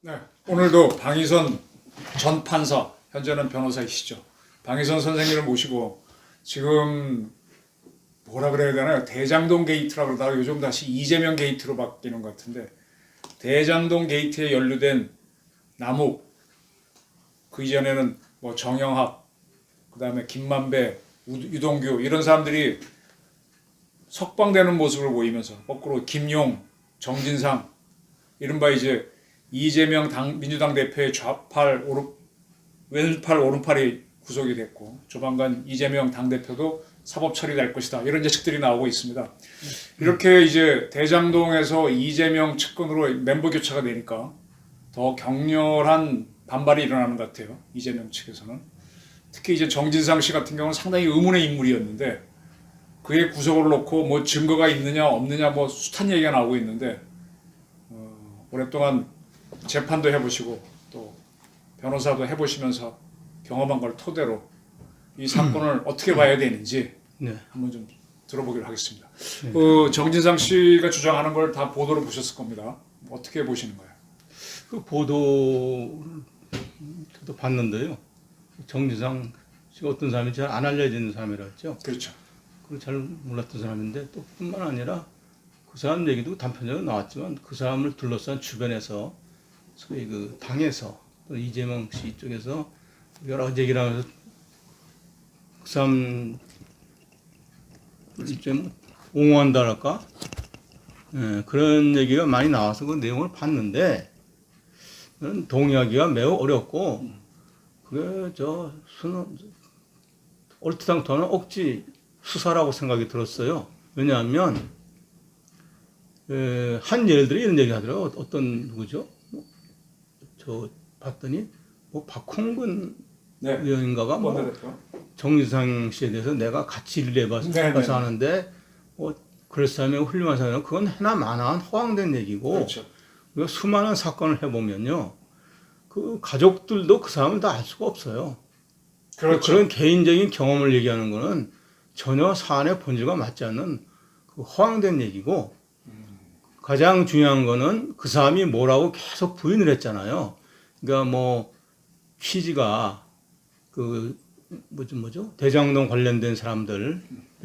네, 오늘도 방희선 전 판사, 현재는 변호사이시죠. 방희선 선생님을 모시고 지금 뭐라 그래야 되나요? 대장동 게이트라고 그러다가 요즘 다시 이재명 게이트로 바뀌는 것 같은데, 대장동 게이트에 연루된 남욱, 그 이전에는 뭐 정영학, 그 다음에 김만배, 유동규 이런 사람들이 석방되는 모습을 보이면서 거꾸로 김용, 정진상, 이른바 이제 이재명 민주당 대표의 왼팔 오른팔이 구속이 됐고, 조만간 이재명 당대표도 사법 처리될 것이다, 이런 예측들이 나오고 있습니다. 이렇게 이제 대장동에서 이재명 측근으로 멤버 교체가 되니까 더 격렬한 반발이 일어나는 것 같아요. 이재명 측에서는. 특히 이제 정진상 씨 같은 경우는 상당히 의문의 인물이었는데, 그의 구속을 놓고 뭐 증거가 있느냐 없느냐 뭐 숱한 얘기가 나오고 있는데, 오랫동안 재판도 해보시고 또 변호사도 해보시면서 경험한 걸 토대로 이 사건을 어떻게 봐야 되는지 한번 좀 들어보기로 하겠습니다. 정진상 씨가 주장하는 걸 다 보도로 보셨을 겁니다. 어떻게 보시는 거예요? 그 보도를 저도 봤는데요. 정진상 씨가 어떤 사람인지 잘 안 알려져 있는 사람이라 했죠. 그렇죠. 그걸 잘 몰랐던 사람인데, 또 뿐만 아니라 그 사람 얘기도 단편적으로 나왔지만, 그 사람을 둘러싼 주변에서 소위 그 당에서 또 이재명 씨 쪽에서 여러 가지 얘기를 하면서 그 사람 좀 옹호한다랄까, 그런 얘기가 많이 나와서 그 내용을 봤는데, 저는 동의하기가 매우 어렵고, 그게 얼토당토하는 억지 수사라고 생각이 들었어요. 왜냐하면 한 예들이 이런 얘기 하더라고요. 어떤 누구죠? 저 봤더니 뭐 박홍근 의원인가가 뭐 정진상 씨에 대해서 내가 같이 일을 해봐서 하는데 그럴싸하면 훌륭한 사람은 그건 하나 마나한 허황된 얘기고, 그렇죠. 우리가 수많은 사건을 해보면요, 그 가족들도 그 사람을 다 알 수가 없어요. 그렇죠. 그런 개인적인 경험을 얘기하는 거는 전혀 사안의 본질과 맞지 않는 그 허황된 얘기고, 가장 중요한 거는 그 사람이 뭐라고 계속 부인을 했잖아요. 그러니까 뭐 취지가 그 뭐죠? 대장동 관련된 사람들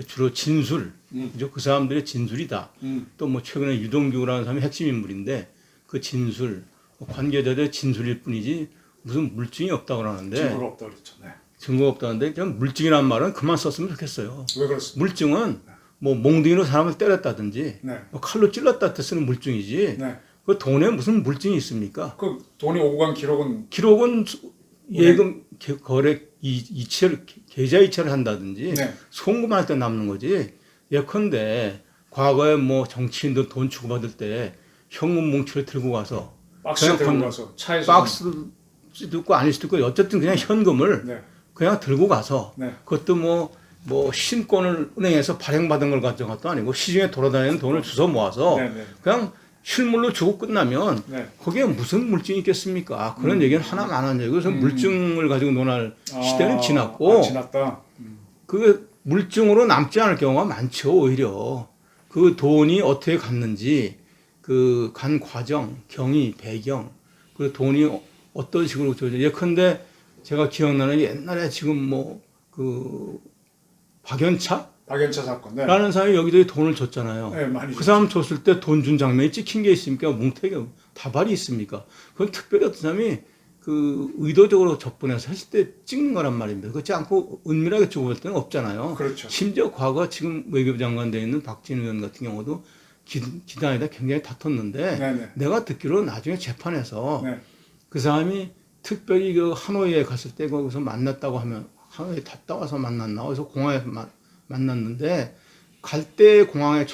주로 진술, 그죠? 그 사람들의 진술이다. 또 뭐 최근에 유동규라는 사람이 핵심 인물인데, 그 진술, 관계자들의 진술일 뿐이지 무슨 물증이 없다고 그러는데, 증거가 없다 그랬죠. 네. 증거 없다는데, 그냥 물증이란 말은 그만 썼으면 좋겠어요. 왜 그렇습니까? 물증은 뭐 몽둥이로 사람을 때렸다든지 뭐 칼로 찔렀다 때 쓰는 물증이지, 그 돈에 무슨 물증이 있습니까? 그 돈이 오고 간 기록은 예금 거래 이체를 계좌 이체를 한다든지 송금할 때 남는 거지. 예컨대 과거에 뭐 정치인들 돈 주고받을 때 현금 뭉치를 들고 가서 박스에 들고 가서 차에서 박스도 있고 아닐 수도 있고, 어쨌든 그냥 현금을 그냥 들고 가서 그것도 뭐 신권을 은행에서 발행받은 걸 가져간 것도 아니고 시중에 돌아다니는 돈을 주워 모아서 그냥 실물로 주고 끝나면 거기에 무슨 물증이 있겠습니까? 그런 얘기는 하나만 한 얘기고, 그래서 물증을 가지고 논할 시대는 지났고, 지났다. 그 물증으로 남지 않을 경우가 많죠. 오히려 그 돈이 어떻게 갔는지, 그 간 과정, 경위, 배경, 그 돈이 어떤 식으로 예컨대 제가 기억나는 게, 옛날에 지금 뭐 그 박연차 사건. 라는 사람이 여기저기 돈을 줬잖아요. 많이 그 사람 줬을 때 돈 준 장면이 찍힌 게 있습니까? 뭉태기 다발이 있습니까? 그건 특별히 어떤 사람이 그 의도적으로 접근해서 했을 때 찍는 거란 말입니다. 그렇지 않고 은밀하게 주고받을 때는 없잖아요. 그렇죠. 심지어 과거 지금 외교부 장관 되어 있는 박진 의원 같은 경우도 기단에다 굉장히 다퉜는데, 내가 듣기로 나중에 재판에서 그 사람이 특별히 그 하노이에 갔을 때 거기서 만났다고 하면, 하노이에 갔다 와서 만났나? 어디서 공항에서 만났는데, 갈 때 공항에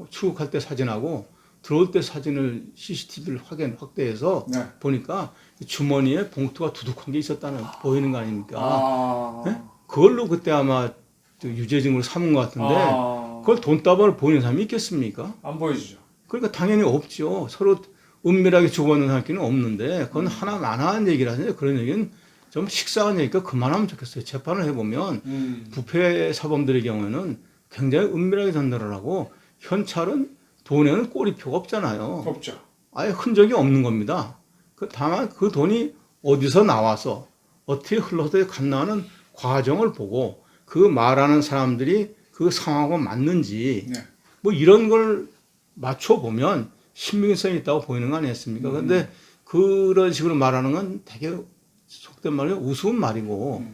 출국할 때 사진하고 들어올 때 사진을 CCTV를 확대해서 보니까 주머니에 봉투가 두둑한 게 있었다는 보이는 거 아닙니까? 그걸로 그때 아마 유죄징으로 삼은 것 같은데, 그걸 돈다발을 보이는 사람이 있겠습니까? 안 보여주죠. 그러니까 당연히 없죠. 서로 은밀하게 주고받는 사람끼리는 없는데, 그건 하나만한 얘기라서 그런 얘기는 좀 식상한 얘기가 그만하면 좋겠어요. 재판을 해보면 부패 사범들의 경우에는 굉장히 은밀하게 전달을 하고 현찰은 돈에는 꼬리표가 없잖아요. 없죠. 아예 흔적이 없는 겁니다. 다만 그 돈이 어디서 나와서 어떻게 흘러서 갔나는 과정을 보고 그 말하는 사람들이 그 상황과 맞는지 네. 뭐 이런 걸 맞춰보면 신빙성이 있다고 보이는 거 아니겠습니까? 그런데 그런 식으로 말하는 건 되게 속된 말로 우스운 말이고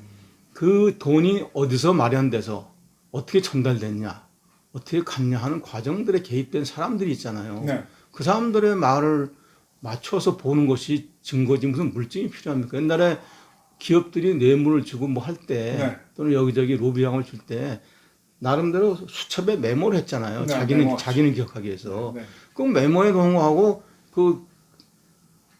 그 돈이 어디서 마련돼서 어떻게 전달됐냐 어떻게 갔냐 하는 과정들에 개입된 사람들이 있잖아요. 네. 그 사람들의 말을 맞춰서 보는 것이 증거지 무슨 물증이 필요합니까? 옛날에 기업들이 뇌물을 주고 뭐 할 때 네. 또는 여기저기 로비장을 줄 때 나름대로 수첩에 메모를 했잖아요. 네, 자기는 기억하기 위해서. 네. 그 메모에 놓은 거하고 그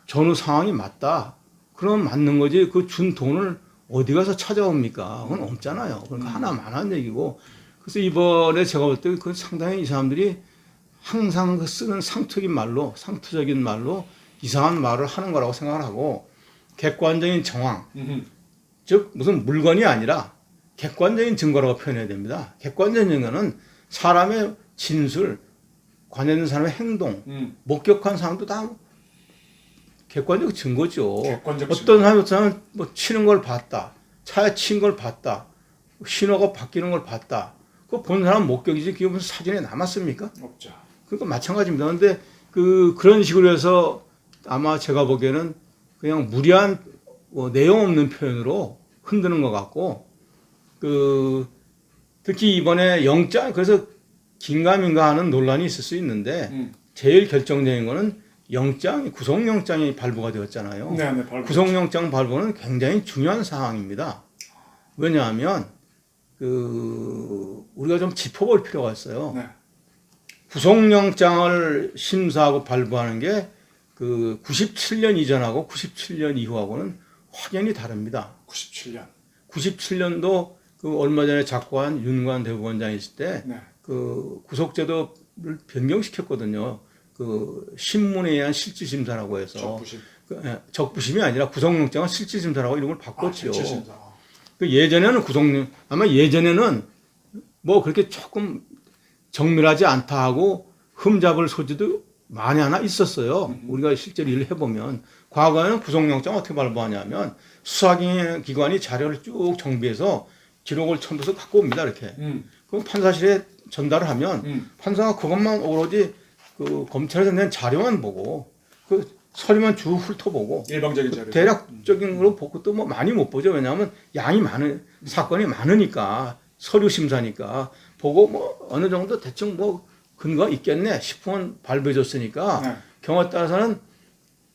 전후 상황이 맞다. 그럼 맞는 거지. 그 준 돈을 어디 가서 찾아옵니까? 그건 없잖아요. 그러니까 하나만 한 얘기고. 그래서 이번에 제가 볼 때 그 상당히 이 사람들이 항상 그 쓰는 상투적인 말로 이상한 말을 하는 거라고 생각을 하고 객관적인 정황, 즉 무슨 물건이 아니라 객관적인 증거라고 표현해야 됩니다. 객관적인 증거는 사람의 진술, 관여된 사람의 행동, 목격한 사람도 다 객관적 증거죠. 어떤 사람은 뭐 치는 걸 봤다, 차에 친 걸 봤다, 신호가 바뀌는 걸 봤다. 그거 본 사람 목격이지 그게 무슨 사진에 남았습니까? 없죠. 그러니까 마찬가지입니다. 그런데 그런 식으로 해서 아마 제가 보기에는 그냥 무리한 내용 없는 표현으로 흔드는 것 같고 특히 이번에 영장 그래서 긴가민가 하는 논란이 있을 수 있는데 제일 결정적인 거는 구속영장이 발부가 되었잖아요. 네, 구속영장 발부는 굉장히 중요한 사항입니다. 왜냐하면 우리가 좀 짚어볼 필요가 있어요. 네. 구속영장을 심사하고 발부하는 게 97년 이전하고 97년 이후하고는 확연히 다릅니다. 97년도 얼마 전에 작고한 윤관 대법원장이 있을 때 네. 구속제도를 변경시켰거든요. 신문에 의한 실질심사라고 해서 적부심이 아니라 구속영장은 실질심사라고 이름을 바꿨죠. 예전에는 아마 예전에는 뭐 그렇게 조금 정밀하지 않다 하고 흠잡을 소지도 많이 하나 있었어요. 우리가 실제로 일을 해보면 과거에는 구속영장 어떻게 발부하냐면 수사기관이 자료를 쭉 정비해서 기록을 첨부해서 갖고 옵니다. 이렇게. 그럼 판사실에 전달을 하면 판사가 그것만 오로지 검찰에서 낸 자료만 보고 서류만 쭉 훑어보고 일방적인 자료 대략적인 걸로 보고 또 뭐 많이 못 보죠. 왜냐하면 사건이 많으니까 서류 심사니까 보고 뭐 어느 정도 대충 뭐 근거가 있겠네 싶으면 발부해줬으니까 네. 경우에 따라서는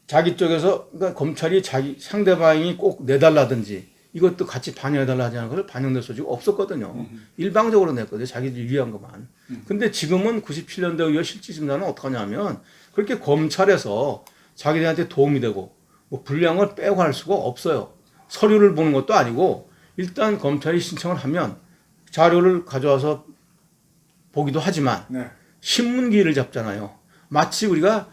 자기 쪽에서 그러니까 검찰이 상대방이 꼭 내달라든지 이것도 같이 반영해달라 하지 않은 것을 반영될 소지가 없었거든요. 일방적으로 냈거든요. 자기들 유리한 것만. 근데 지금은 97년도 이후 실질심사는 어떻게 하냐면 그렇게 검찰에서 자기들한테 도움이 되고 뭐 분량을 빼고 할 수가 없어요. 서류를 보는 것도 아니고 일단 검찰이 신청을 하면 자료를 가져와서 보기도 하지만 네. 신문기일을 잡잖아요. 마치 우리가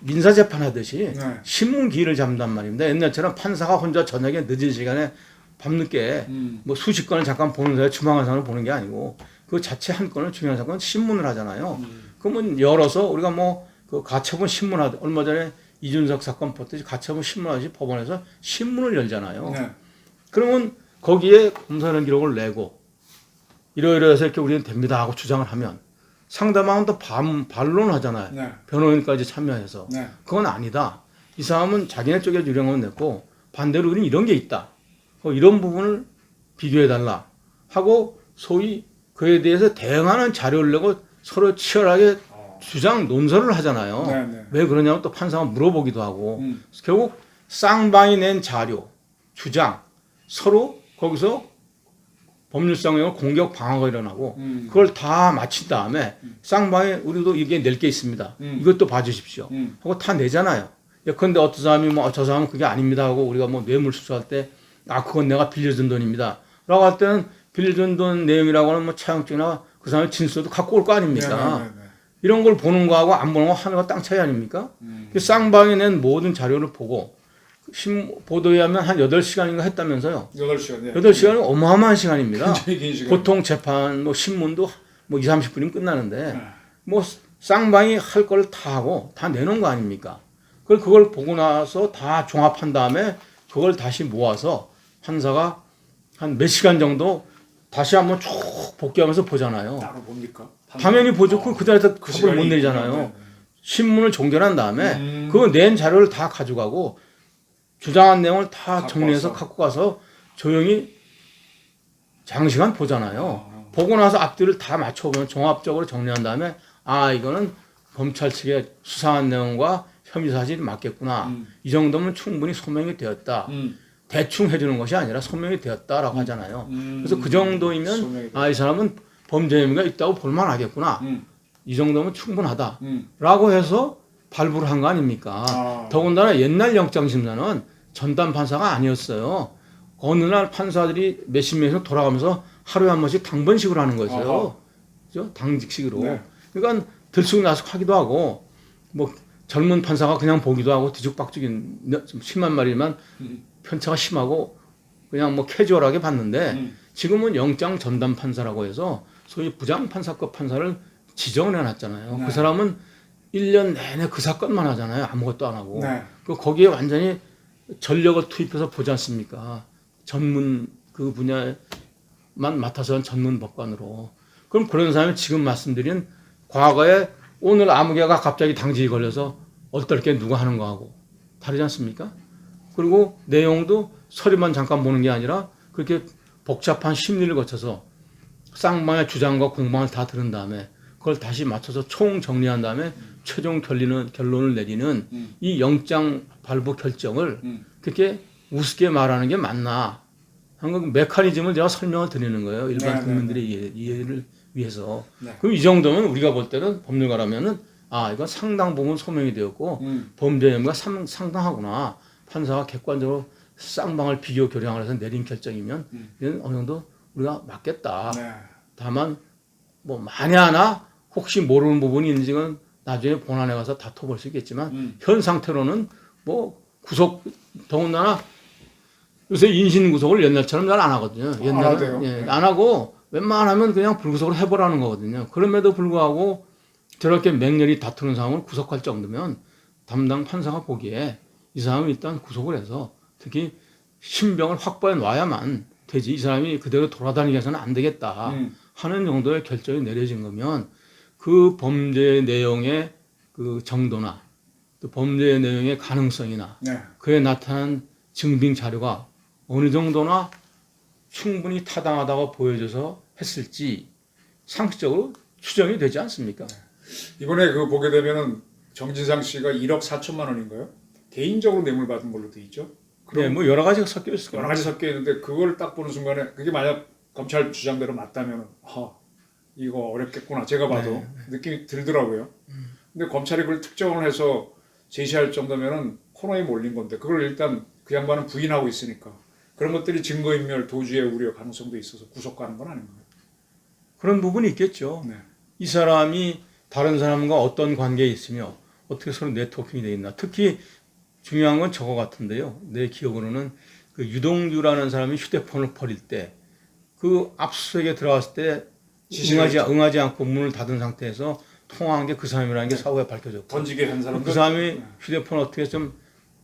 민사재판 하듯이 네. 신문기일을 잡는단 말입니다. 옛날처럼 판사가 혼자 저녁에 늦은 시간에 밤늦게 뭐 수십 건을 잠깐 보는 사이에 주망한 사람을 보는 게 아니고 그 자체 한 건을 중요한 사건은 신문을 하잖아요. 그러면 열어서 우리가 뭐 가처분 신문하듯 얼마 전에 이준석 사건 보듯이 가처분 신문하듯이 법원에서 신문을 열잖아요. 네. 그러면 거기에 검사는 기록을 내고 이러이러해서 이렇게 우리는 됩니다 하고 주장을 하면 상대방은 또 반론하잖아요. 네. 변호인까지 참여해서. 네. 그건 아니다. 이 사람은 자기네 쪽에 유령을 냈고 반대로 우리는 이런 게 있다. 이런 부분을 비교해달라 하고 소위 그에 대해서 대응하는 자료를 내고 서로 치열하게 주장 논설을 하잖아요. 네, 네. 왜 그러냐면 또 판사가 물어보기도 하고 결국 쌍방이 낸 자료, 주장 서로 거기서 법률상의 공격 방어가 일어나고 그걸 다 마친 다음에 쌍방에 우리도 이게 낼 게 있습니다. 이것도 봐주십시오. 하고 다 내잖아요. 그런데 어떤 사람이 뭐 저 사람은 그게 아닙니다 하고 우리가 뭐 뇌물수수할 때 그건 내가 빌려준 돈입니다. 라고 할 때는 빌려준 돈 내용이라고 하는 뭐 차용증이나 그 사람의 진술도 갖고 올 거 아닙니까? 네. 이런 걸 보는 거하고 안 보는 거 하나가 땅 차이 아닙니까? 쌍방이 낸 모든 자료를 보고 보도에 하면 한 8시간인가 했다면서요. 8시간. 예. 8시간은 어마어마한 시간입니다. 굉장히 긴 시간. 보통 재판, 뭐 신문도 뭐 2, 30분이면 끝나는데 네. 뭐 쌍방이 할 걸 다 하고 다 내놓은 거 아닙니까? 그걸 보고 나서 다 종합한 다음에 그걸 다시 모아서 판사가 한 몇 시간 정도 다시 한번 쭉 복귀하면서 보잖아요. 따로 봅니까? 당연히 보죠. 그 자리에서 그 답을 못 시간이 내리잖아요. 있구나. 네. 신문을 종결한 다음에 그 낸 자료를 다 가져가고 주장한 내용을 다 정리해서 와서. 갖고 가서 조용히 장시간 보잖아요. 보고 나서 앞뒤를 다 맞춰보면 종합적으로 정리한 다음에 이거는 검찰 측의 수사한 내용과 혐의 사실이 맞겠구나. 이 정도면 충분히 소명이 되었다. 대충 해주는 것이 아니라 소명이 되었다라고 하잖아요. 그래서 그 정도이면 이 사람은 범죄 혐의가 있다고 볼만하겠구나. 이 정도면 충분하다라고 해서 발부를 한 거 아닙니까? 더군다나 옛날 영장심사는 전담 판사가 아니었어요. 어느 날 판사들이 몇십 명에서 돌아가면서 하루에 한 번씩 당번식으로 하는 거였어요. 그죠? 당직식으로. 네. 그러니까 들쑥날쑥 하기도 하고 뭐 젊은 판사가 그냥 보기도 하고 뒤죽박죽인 심한 말이지만 편차가 심하고 그냥 뭐 캐주얼하게 봤는데 지금은 영장 전담 판사라고 해서 소위 부장 판사급 판사를 지정을 해놨잖아요. 네. 그 사람은 1년 내내 그 사건만 하잖아요. 아무것도 안 하고. 네. 거기에 완전히 전력을 투입해서 보지 않습니까? 전문 그 분야만 맡아서 한 전문 법관으로. 그럼 그런 사람이 지금 말씀드린 과거에 오늘 아무개가 갑자기 당직이 걸려서 어떨게 누가 하는 거하고 다르지 않습니까? 그리고 내용도 서류만 잠깐 보는 게 아니라 그렇게 복잡한 심리를 거쳐서 쌍방의 주장과 공방을 다 들은 다음에 그걸 다시 맞춰서 총 정리한 다음에 최종 결론을 내리는 이 영장 발부 결정을 그렇게 우습게 말하는 게 맞나 하는 그 메커니즘을 제가 설명을 드리는 거예요. 일반 국민들의 이해를 위해서. 네. 그럼 이 정도면 우리가 볼 때는 법률가라면은 이건 상당 부분 소명이 되었고 범죄 혐의가 상당하구나. 판사가 객관적으로 쌍방을 비교 교량을 해서 내린 결정이면 이건 어느 정도 우리가 맞겠다. 네. 다만 뭐 만에 하나 혹시 모르는 부분이 있는지는 나중에 본안에 가서 다퉈볼 수 있겠지만 현 상태로는 뭐 구속 더군다나 요새 인신 구속을 옛날처럼 잘 안 하거든요. 옛날에 네. 안 하고 웬만하면 그냥 불구속을 해보라는 거거든요. 그럼에도 불구하고 저렇게 맹렬히 다투는 상황을 구속할 정도면 담당 판사가 보기에 이 사람은 일단 구속을 해서 특히 신병을 확보해 놔야만 되지 이 사람이 그대로 돌아다니게 해서는 안 되겠다 하는 정도의 결정이 내려진 거면 그 범죄 내용의 그 정도나 또 범죄 내용의 가능성이나 그에 나타난 증빙 자료가 어느 정도나 충분히 타당하다고 보여져서 했을지 상식적으로 추정이 되지 않습니까? 이번에 그 보게 되면은 정진상 씨가 1억 4천만 원인가요? 개인적으로 뇌물 받은 걸로 돼 있죠. 네, 뭐 여러 가지가 섞여 있을 거예요. 여러 가지 섞여 있는데 그걸 딱 보는 순간에 그게 만약 검찰 주장대로 맞다면 이거 어렵겠구나 제가 봐도 느낌이 들더라고요. 근데 검찰이 그걸 특정을 해서 제시할 정도면은 코너에 몰린 건데 그걸 일단 그 양반은 부인하고 있으니까 그런 것들이 증거인멸 도주의 우려 가능성도 있어서 구속 가는 건 아닌가요? 그런 부분이 있겠죠. 네. 이 사람이 다른 사람과 어떤 관계에 있으며 어떻게 서로 네트워킹이 되어 있나. 특히 중요한 건 저거 같은데요. 내 기억으로는 그 유동규라는 사람이 휴대폰을 버릴 때 그 압수수색에 들어갔을 때 응하지 않고 문을 닫은 상태에서 통화한 게 그 사람이라는 게 사후에 밝혀졌고 던지게 한 사람 그 사람이 휴대폰 어떻게 좀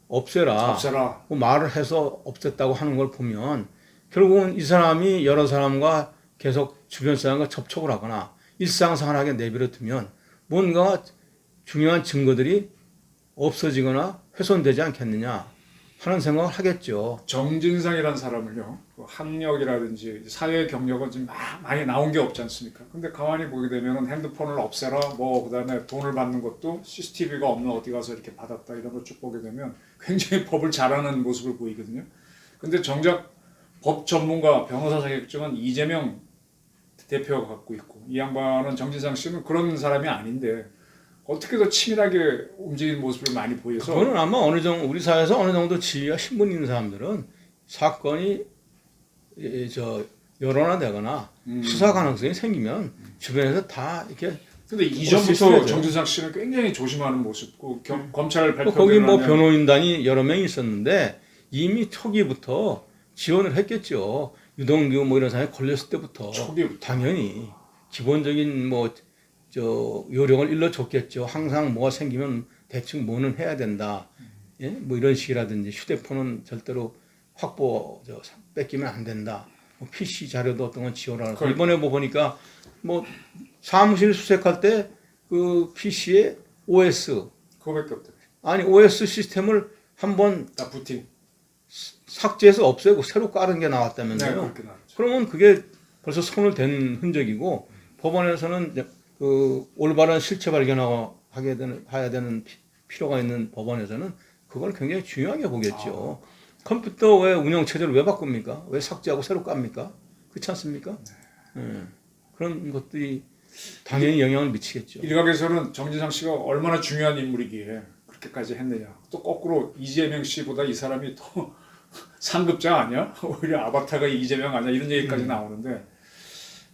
없애라 뭐 말을 해서 없앴다고 하는 걸 보면 결국은 이 사람이 여러 사람과 계속 주변 사람과 접촉을 하거나 일상생활하게 내버려 두면 뭔가 중요한 증거들이 없어지거나 훼손되지 않겠느냐 하는 생각을 하겠죠. 정진상이라는 사람을요, 그 학력이라든지 사회 경력은 좀 많이 나온 게 없지 않습니까? 근데 가만히 보게 되면은 핸드폰을 없애라, 그다음에 돈을 받는 것도 CCTV가 없는 어디 가서 이렇게 받았다 이런 걸 쭉 보게 되면 굉장히 법을 잘하는 모습을 보이거든요. 근데 정작 법 전문가 변호사 자격증은 이재명 대표가 갖고 있고 이 양반은 정진상 씨는 그런 사람이 아닌데 어떻게 더 치밀하게 움직이는 모습을 많이 보여서 그거는 아마 어느 정도 우리 사회에서 어느 정도 지위와 신분 있는 사람들은 사건이 여론화되거나 수사 가능성이 생기면 주변에서 다 이렇게 근데 이전부터 정진상 씨는 굉장히 조심하는 모습, 검찰 발표대로 거기 뭐 변호인단이 여러 명이 있었는데 이미 초기부터 지원을 했겠죠. 유동규 뭐 이런 사람이 걸렸을 때부터 초기부터. 당연히 기본적인 뭐 저 요령을 일러줬겠죠. 항상 뭐가 생기면 대충 뭐는 해야 된다. 예? 뭐 이런 식이라든지 휴대폰은 절대로 뺏기면 안 된다. 뭐 PC 자료도 어떤 건 지원하고 이번에 뭐 보니까 뭐 사무실 수색할 때 그 PC에 OS 그거밖에 없대. 아니 OS 시스템을 한번 다 부팅 삭제해서 없애고 새로 깔은 게 나왔다면서요. 네, 그렇게 나왔죠. 그러면 그게 벌써 손을 댄 흔적이고 법원에서는 그 올바른 실체 발견하게 해야 되는 필요가 있는 법원에서는 그걸 굉장히 중요하게 보겠죠. 컴퓨터 왜 운영 체제를 왜 바꿉니까? 왜 삭제하고 새로 깝니까? 그렇지 않습니까? 네. 그런 것들이 당연히 영향을 미치겠죠. 일각에서는 정진상 씨가 얼마나 중요한 인물이기에 그렇게까지 했느냐. 또 거꾸로 이재명 씨보다 이 사람이 더 상급자 아니야? 오히려 아바타가 이재명 아니야? 이런 얘기까지 나오는데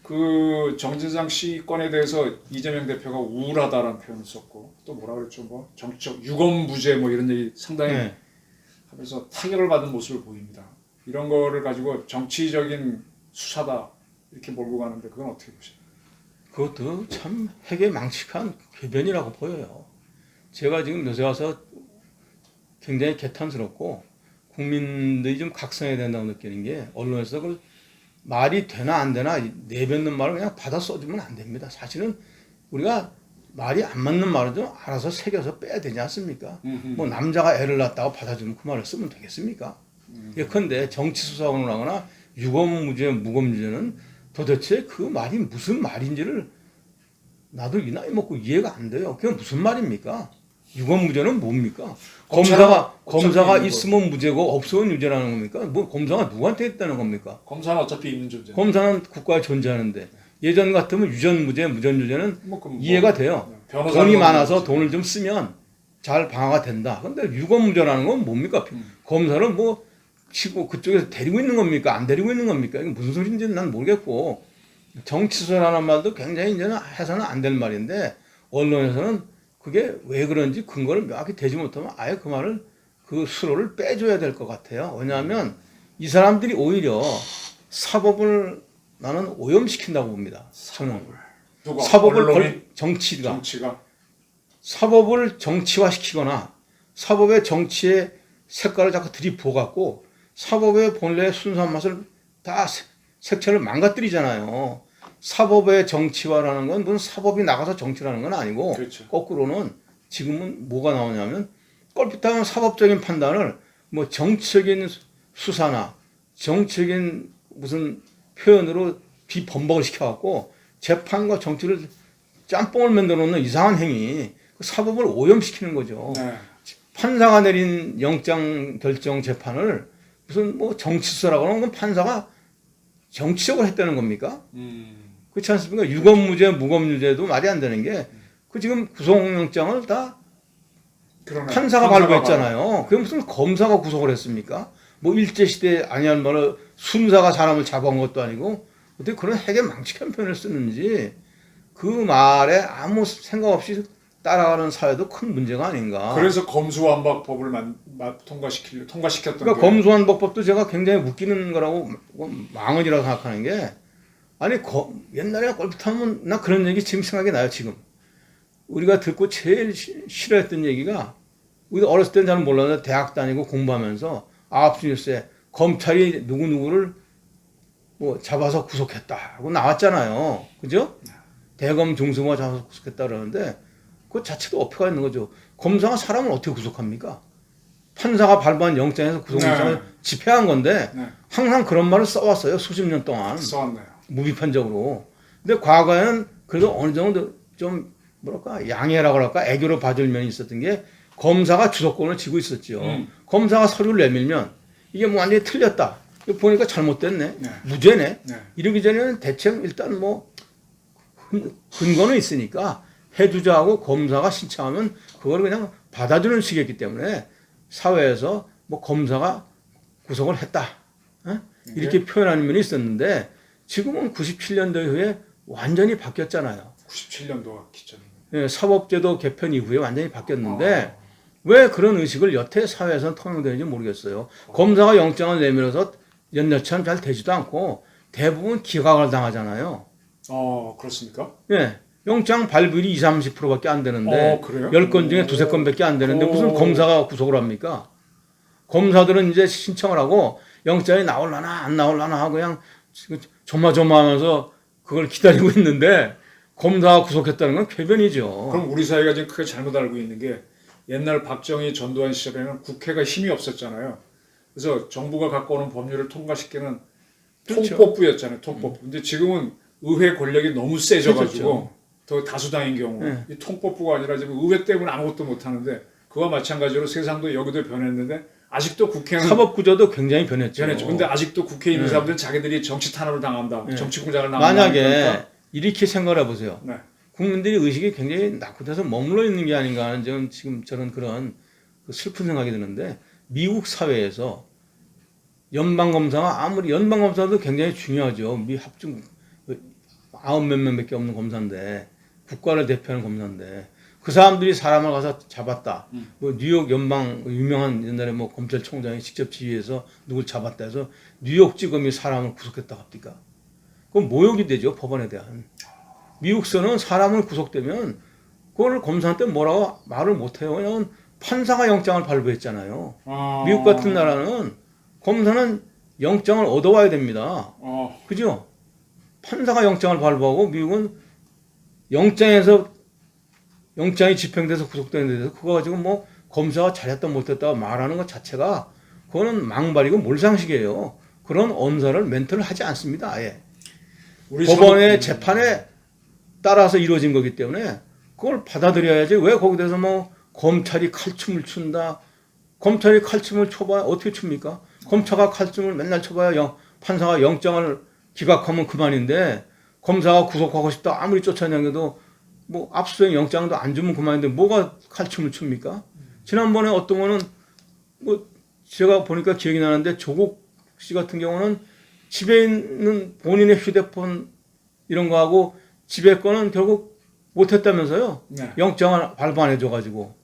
그 정진상 씨 건에 대해서 이재명 대표가 우울하다라는 표현을 썼고 또 뭐라 그랬죠? 뭐 정치적 유검무죄 뭐 이런 얘기 상당히 하면서 타격을 받은 모습을 보입니다. 이런 거를 가지고 정치적인 수사다 이렇게 몰고 가는데 그건 어떻게 보십니까? 그것도 참 핵의 망측한 궤변이라고 보여요. 제가 지금 요새 와서 굉장히 개탄스럽고 국민들이 좀 각성해야 된다고 느끼는 게 언론에서 그걸 말이 되나 안 되나 내뱉는 말을 그냥 받아 써주면 안 됩니다. 사실은 우리가 말이 안 맞는 말은 좀 알아서 새겨서 빼야 되지 않습니까? 뭐 남자가 애를 낳았다고 받아주면 그 말을 쓰면 되겠습니까? 예컨대 정치수사관을 하거나 유검무죄, 무검무죄는 도대체 그 말이 무슨 말인지를 나도 이 나이 먹고 이해가 안 돼요. 그게 무슨 말입니까? 유검무죄는 뭡니까? 검사가 있으면 무죄고 없으면 유죄라는 겁니까? 뭐 검사가 누구한테 했다는 겁니까? 검사는 어차피 있는 존재. 검사는 국가에 존재하는데 예전 같으면 유전무죄, 무전유죄는 이해가 돼요. 돈이 많아서 돈을 좀 쓰면 잘 방어가 된다. 근데 유검무죄라는 건 뭡니까? 검사를 뭐 치고 그쪽에서 데리고 있는 겁니까? 안 데리고 있는 겁니까? 이게 무슨 소리인지는 난 모르겠고 정치수사라는 말도 굉장히 이제는 해서는 안 될 말인데 언론에서는 그게 왜 그런지 근거를 명확히 대지 못하면 아예 그 말을 그 수로를 빼줘야 될 것 같아요. 왜냐하면 이 사람들이 오히려 사법을 나는 오염시킨다고 봅니다. 저는 사법을 정치가 사법을 정치화시키거나 사법의 정치의 색깔을 자꾸 들이부어갖고 사법의 본래 순수한 맛을 다 색채를 망가뜨리잖아요. 사법의 정치화라는 건 무슨 사법이 나가서 정치라는 건 아니고 그렇죠. 거꾸로는 지금은 뭐가 나오냐면 껄핏하면 사법적인 판단을 뭐 정치적인 수사나 정치적인 무슨 표현으로 비범벅을 시켜갖고 재판과 정치를 짬뽕을 만들어 놓는 이상한 행위, 그 사법을 오염시키는 거죠. 네. 판사가 내린 영장 결정 재판을 무슨 뭐 정치수사라고 하는 건 판사가 정치적으로 했다는 겁니까? 그렇지 않습니까? 유검무죄, 무검무죄도 말이 안 되는 게 그 지금 구속영장을 다 판사가 발부했잖아요. 그게 무슨 검사가 구속을 했습니까? 뭐 일제시대 아니한 말을 순사가 사람을 잡아온 것도 아니고 어떻게 그런 핵의 망측한 표현을 쓰는지 그 말에 아무 생각 없이 따라가는 사회도 큰 문제가 아닌가. 그래서 검수완박법을 통과시켰던 그러니까 검수완박법도 제가 굉장히 웃기는 거라고 망언이라고 생각하는 게 아니 옛날에 껄핏하면 나 그런 얘기 지금 생각이 나요. 지금 우리가 듣고 제일 싫어했던 얘기가 우리가 어렸을 때는 잘 몰랐는데 대학 다니고 공부하면서 9시 뉴스에 검찰이 누구누구를 뭐 잡아서 구속했다 하고 나왔잖아요. 그죠? 대검 중수부가 잡아서 구속했다 그러는데 그 자체도 어폐가 있는 거죠. 검사가 사람을 어떻게 구속합니까? 판사가 발부한 영장에서 구속영장을 집행한 건데 항상 그런 말을 써왔어요. 수십 년 동안. 써왔네요. 무비판적으로. 근데 과거에는 그래도 어느 정도 좀 뭐랄까 양해라고 할까 애교로 봐줄 면이 있었던 게 검사가 주도권을 쥐고 있었죠. 검사가 서류를 내밀면 이게 뭐 완전히 틀렸다. 이거 보니까 잘못됐네. 무죄네. 이러기 전에는 대충 일단 뭐 근거는 있으니까 해주자 하고 검사가 신청하면 그걸 그냥 받아주는 식이었기 때문에 사회에서 뭐 검사가 구속을 했다. 이렇게 표현하는 면이 있었는데 지금은 97년도 이후에 완전히 바뀌었잖아요. 97년도가 기점이네. 예, 사법제도 개편 이후에 완전히 바뀌었는데 왜 그런 의식을 여태 사회에서는 통용되는지 모르겠어요. 검사가 영장을 내밀어서 연여처럼 잘 되지도 않고 대부분 기각을 당하잖아요. 그렇습니까? 예. 영장 발부율이 20, 30%밖에 안 되는데 그래요? 10건 중에 두세 건밖에 안 되는데 무슨 검사가 구속을 합니까? 검사들은 이제 신청을 하고 영장이 나올라나 안 나올라나 하고 그냥 조마조마하면서 그걸 기다리고 있는데 검사가 구속했다는 건 궤변이죠. 그럼 우리 사회가 지금 크게 잘못 알고 있는 게 옛날 박정희 전두환 시절에는 국회가 힘이 없었잖아요. 그래서 정부가 갖고 오는 법률을 통과시키는 그렇죠. 통법부였잖아요. 통법부. 근데 지금은 의회 권력이 너무 세져가지고 그렇죠. 더 다수당인 경우 네. 이 통법부가 아니라 지금 의회 때문에 아무것도 못하는데 그와 마찬가지로 세상도 여기도 변했는데 아직도 국회는 사법 구조도 굉장히 변했죠. 근데 아직도 국회에 있는 사람들은 자기들이 정치 탄압을 당한다. 정치 공작을 당한다. 만약에 그러니까. 이렇게 생각을 해보세요. 네. 국민들이 의식이 굉장히 낙후돼서 머물러 있는 게 아닌가 하는 지금 저는 그런 슬픈 생각이 드는데 미국 사회에서 연방검사가 아무리 연방검사도 굉장히 중요하죠. 미 합중 90몇 명밖에 없는 검사인데 국가를 대표하는 검사인데 그 사람들이 사람을 가서 잡았다. 뭐 뉴욕 연방 유명한 옛날에 뭐 검찰총장이 직접 지휘해서 누굴 잡았다 해서 뉴욕지검이 사람을 구속했다 합니까? 그건 모욕이 되죠. 법원에 대한. 미국서는 사람을 구속되면 그걸 검사한테 뭐라고 말을 못해요. 왜냐하면 판사가 영장을 발부했잖아요. 미국 같은 나라는 검사는 영장을 얻어와야 됩니다. 그죠? 판사가 영장을 발부하고 미국은 영장이 집행돼서 구속되는 데 대해서 그거 가지고 뭐 검사가 잘했다 못했다 말하는 것 자체가 그거는 망발이고 몰상식이에요. 그런 언사를 멘트를 하지 않습니다. 아예. 법원의 재판에 따라서 이루어진 거기 때문에 그걸 받아들여야지. 왜 거기 대해서 뭐 검찰이 칼춤을 춘다. 검찰이 칼춤을 춰봐야 어떻게 춥니까? 검사가 칼춤을 맨날 춰봐야 판사가 영장을 기각하면 그만인데 검사가 구속하고 싶다 아무리 쫓아내도 뭐 압수수색 영장도 안 주면 그만인데 뭐가 칼춤을 춥니까? 지난번에 어떤 거는 뭐 제가 보니까 기억이 나는데 조국 씨 같은 경우는 집에 있는 본인의 휴대폰 이런 거 하고 집에 거는 결국 못했다면서요. 네. 영장을 발부 안 해줘가지고.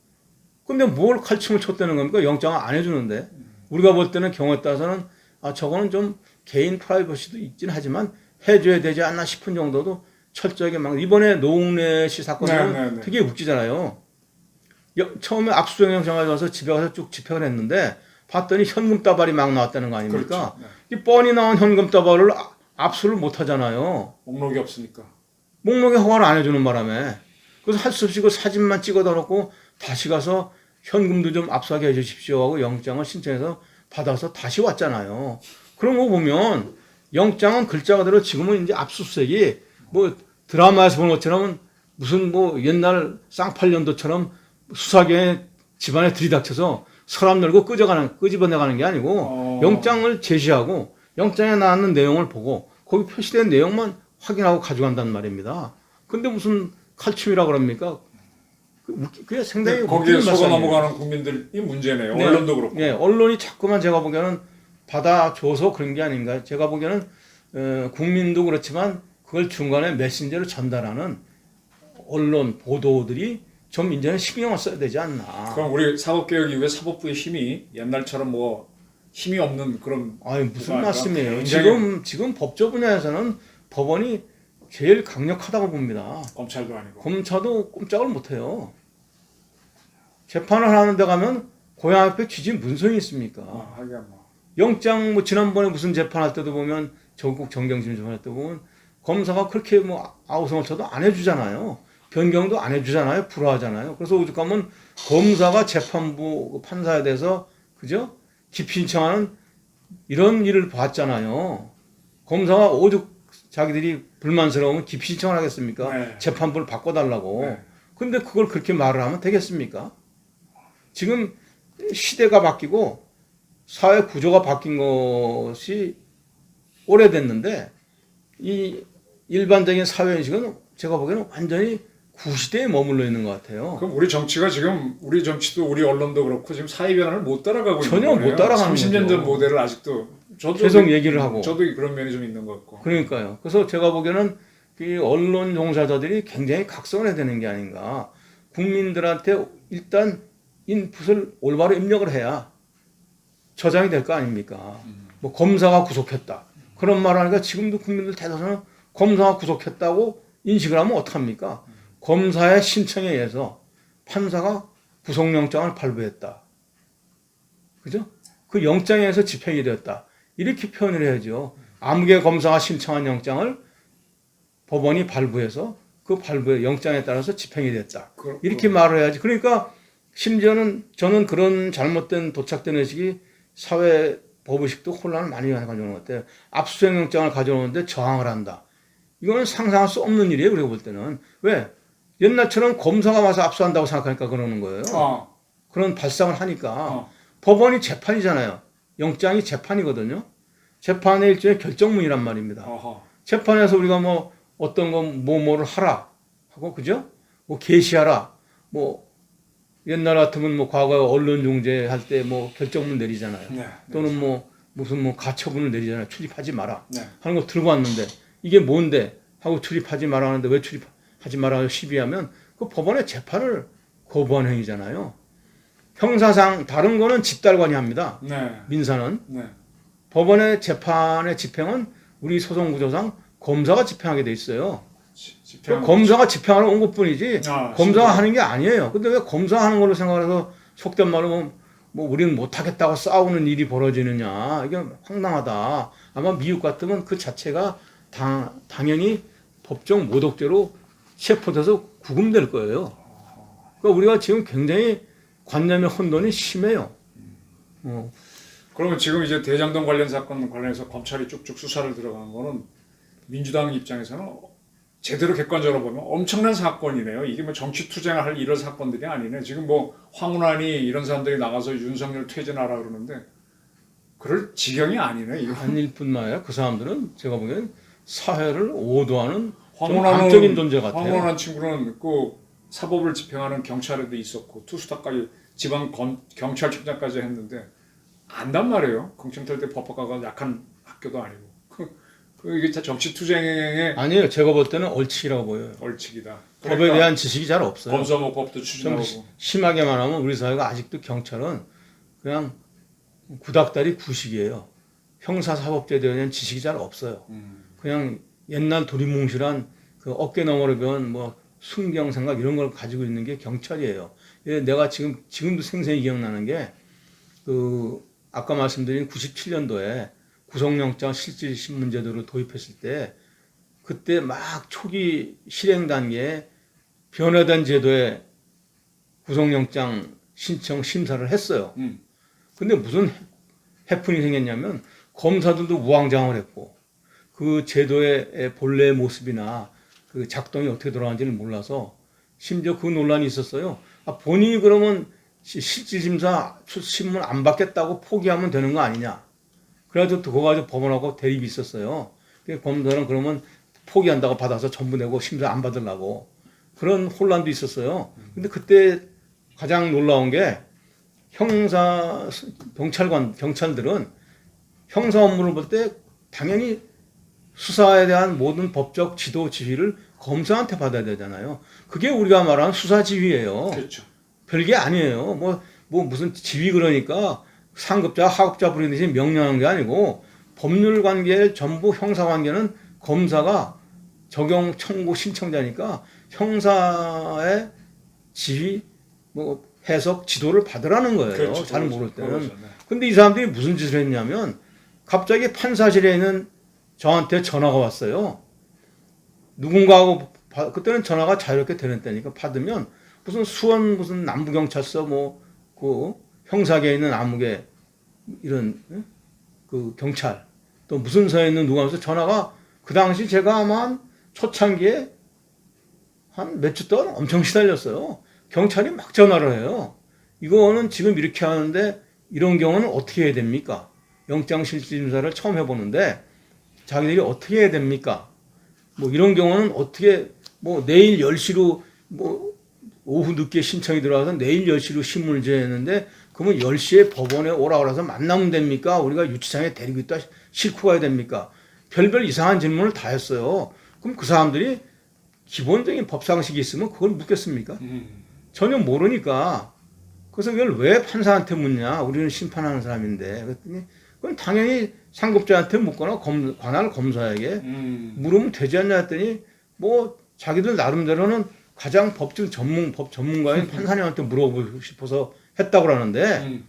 근데 뭘 칼춤을 췄다는 겁니까? 영장을 안 해주는데. 우리가 볼 때는 경우에 따라서는 저거는 좀 개인 프라이버시도 있긴 하지만 해줘야 되지 않나 싶은 정도도 철저하게 막 이번에 노웅래 씨 사건은 되게 웃기잖아요. 처음에 압수수색 영장을 가서 집에 가서 쭉 집행을 했는데 봤더니 현금 따발이 막 나왔다는 거 아닙니까? 그렇죠. 이 뻔히 나온 현금 따발을 압수를 못 하잖아요. 목록이 없으니까. 목록에 허가를 안 해주는 바람에 그래서 할 수 없이 그 사진만 찍어다 놓고 다시 가서 현금도 좀 압수하게 해주십시오 하고 영장을 신청해서 받아서 다시 왔잖아요. 그런 거 보면 영장은 글자 그대로 지금은 이제 압수수색이 뭐 드라마에서 보는 것처럼 무슨 뭐 옛날 쌍팔년도처럼 수사계에 집안에 들이닥쳐서 서랍 열고 끄집어내가는 게 아니고 영장을 제시하고 영장에 나왔는 내용을 보고 거기 표시된 내용만 확인하고 가져간다는 말입니다. 근데 무슨 칼춤이라 그럽니까? 그게 상당히 거기에 속아 넘어가는 국민들이 문제네요. 네. 언론도 그렇고. 네, 언론이 자꾸만 제가 보기에는 받아줘서 그런 게 아닌가. 제가 보기에는 국민도 그렇지만 그걸 중간에 메신저로 전달하는 언론 보도들이 좀 이제는 신경을 써야 되지 않나. 그럼 우리 사법개혁 이후에 사법부의 힘이 옛날처럼 뭐 힘이 없는 그런. 아니 무슨 말씀이에요. 지금 법조 분야에서는 법원이 제일 강력하다고 봅니다. 검찰도 아니고. 검찰도 꼼짝을 못해요. 재판을 하는 데 가면 고향 앞에 쥐지 무슨 소용이 있습니까? 하긴 뭐. 영장 뭐 지난번에 무슨 재판할 때도 보면 전국 정경심 재판할 때 보면 검사가 그렇게 뭐 아우성을 쳐도 안 해주잖아요. 변경도 안 해주잖아요. 불허하잖아요. 그래서 오죽 하면 검사가 재판부 판사에 대해서 그죠? 기피 신청하는 이런 일을 봤잖아요. 검사가 오죽 자기들이 불만스러우면 기피 신청을 하겠습니까? 네. 재판부를 바꿔달라고. 네. 근데 그걸 그렇게 말을 하면 되겠습니까? 지금 시대가 바뀌고 사회 구조가 바뀐 것이 오래됐는데 이 일반적인 사회인식은 제가 보기에는 완전히 구시대에 머물러 있는 것 같아요. 그럼 우리 정치가 지금 우리 정치도 우리 언론도 그렇고 지금 사회 변화를 못 따라가고 있는 거예요. 전혀 못 따라가는 30년 전 거죠. 모델을 아직도 저도 계속 얘기를 하고. 저도 그런 면이 좀 있는 것 같고. 그러니까요. 그래서 제가 보기에는 그 언론 종사자들이 굉장히 각성해야 되는 게 아닌가. 국민들한테 일단 인풋을 올바로 입력을 해야 저장이 될 거 아닙니까? 뭐 검사가 구속했다. 그런 말 하니까 지금도 국민들 대다수는 검사가 구속했다고 인식을 하면 어떡합니까? 검사의 신청에 의해서 판사가 구속영장을 발부했다. 그죠? 그 영장에 의해서 집행이 되었다. 이렇게 표현을 해야죠. 아무개 검사가 신청한 영장을 법원이 발부해서 그 발부의 영장에 따라서 집행이 됐다. 이렇게 말을 해야지. 그러니까 심지어는 저는 그런 잘못된 도착된 의식이 사회 법의식도 혼란을 많이 가져오는 것 같아요. 압수수색 영장을 가져오는데 저항을 한다. 이거는 상상할 수 없는 일이에요. 우리가 볼 때는. 왜? 옛날처럼 검사가 와서 압수한다고 생각하니까 그러는 거예요. 그런 발상을 하니까. 법원이 재판이잖아요. 영장이 재판이거든요. 재판의 일종의 결정문이란 말입니다. 재판에서 우리가 뭐 어떤 건 뭐를 하라 하고 그죠? 뭐 게시하라. 뭐 옛날 같으면 뭐 과거에 언론 중재할 때 뭐 결정문 내리잖아요. 네, 또는 뭐 무슨 뭐 가처분을 내리잖아요. 출입하지 마라 네. 하는 거 들고 왔는데 이게 뭔데 하고 출입하지 마라 하는데 왜 출입하지 마라 시비하면 그 법원의 재판을 거부한 행위잖아요. 형사상 다른 거는 집달관이 합니다. 네. 민사는. 네. 법원의 재판의 집행은 우리 소송구조상 검사가 집행하게 돼 있어요. 검사가 집행하러 온 것뿐이지 검사가 하는 게 아니에요. 근데 왜 검사가 하는 걸로 생각해서 속된 말로 뭐 우리는 못하겠다고 싸우는 일이 벌어지느냐. 이게 황당하다. 아마 미국 같으면 그 자체가 당연히 법정 모독죄로 체포돼서 구금될 거예요. 그러니까 우리가 지금 굉장히 관념의 혼돈이 심해요. 그러면 지금 이제 대장동 관련 사건 관련해서 검찰이 쭉쭉 수사를 들어가는 거는 민주당 입장에서는 제대로 객관적으로 보면 엄청난 사건이네요. 이게 뭐 정치 투쟁을 할 이런 사건들이 아니네. 지금 뭐 황운하니 이런 사람들이 나가서 윤석열 퇴진하라 그러는데 그럴 지경이 아니네. 이거. 아닐 뿐만 아니라 그 사람들은 제가 보기엔 사회를 오도하는 좀 암적인 존재 같아요. 황운한 친구는 그 사법을 집행하는 경찰에도 있었고 투수다까지 지방 경찰청장까지 했는데 안단 말이에요. 공청탈 때 법학과가 약한 학교도 아니고. 이게 정치 투쟁의 아니에요. 제가 볼 때는 얼치기라고 보여요. 얼치기다. 법에 대한 지식이 잘 없어요. 검사법도 추진하고. 심하게 말하면 우리 사회가 아직도 경찰은 그냥 구닥다리 구식이에요. 형사사법제도에 대한 지식이 잘 없어요. 그냥 옛날 도리뭉실한 그 어깨 너머로 배운 뭐 순경생각 이런 걸 가지고 있는 게 경찰이에요. 내가 지금도 생생히 기억나는 게 그 아까 말씀드린 97년도에 구속영장 실질심문 제도를 도입했을 때 그때 막 초기 실행 단계에 변화된 제도의 구속영장 신청 심사를 했어요. 근데 무슨 해프닝이 생겼냐면 검사들도 우왕좌왕을 했고 그 제도의 본래의 모습이나 그 작동이 어떻게 돌아가는지를 몰라서 심지어 그 논란이 있었어요. 본인이 그러면 실질심사 신문 안 받겠다고 포기하면 되는 거 아니냐. 그래가지고 그거 가지고 법원하고 대립이 있었어요. 검사는 그러면 포기한다고 받아서 전부 내고 심사 안 받으려고. 그런 혼란도 있었어요. 근데 그때 가장 놀라운 게 경찰들은 형사 업무를 볼 때 당연히 수사에 대한 모든 법적 지도 지휘를 검사한테 받아야 되잖아요. 그게 우리가 말하는 수사 지휘예요. 그렇죠. 별게 아니에요. 뭐 무슨 지휘 그러니까 상급자, 하급자 부리듯이 명령한 게 아니고 법률 관계 전부 형사 관계는 검사가 적용 청구 신청자니까 형사의 지휘, 뭐 해석, 지도를 받으라는 거예요. 그렇죠, 잘 모를 때는. 그렇죠. 근데 이 사람들이 무슨 짓을 했냐면 갑자기 판사실에 있는 저한테 전화가 왔어요. 누군가하고 그때는 전화가 자유롭게 되는 때니까 받으면 무슨 수원 무슨 남부경찰서 뭐 그 형사계에 있는 아무개 이런 그 경찰 또 무슨 서에 있는 누가 하면서 전화가 그 당시 제가 아마 한 초창기에 한 몇 주 동안 엄청 시달렸어요. 경찰이 막 전화를 해요. 이거는 지금 이렇게 하는데 이런 경우는 어떻게 해야 됩니까? 영장실질심사를 처음 해보는데 자기들이 어떻게 해야 됩니까? 뭐 이런 경우는 어떻게 뭐 내일 10시로 뭐 오후 늦게 신청이 들어와서 내일 10시로 신문을 제했는데 그러면 10시에 법원에 오라고 해서 만나면 됩니까? 우리가 유치장에 데리고 있다 싣고 가야 됩니까? 별별 이상한 질문을 다 했어요. 그럼 그 사람들이 기본적인 법상식이 있으면 그걸 묻겠습니까? 전혀 모르니까. 그래서 그걸 왜 판사한테 묻냐? 우리는 심판하는 사람인데. 그랬더니 그건 당연히 상급자한테 묻거나 관할 검사에게 물으면 되지 않냐 했더니 뭐 자기들 나름대로는 가장 법 전문가인 판사님한테 물어보고 싶어서 했다고 그러는데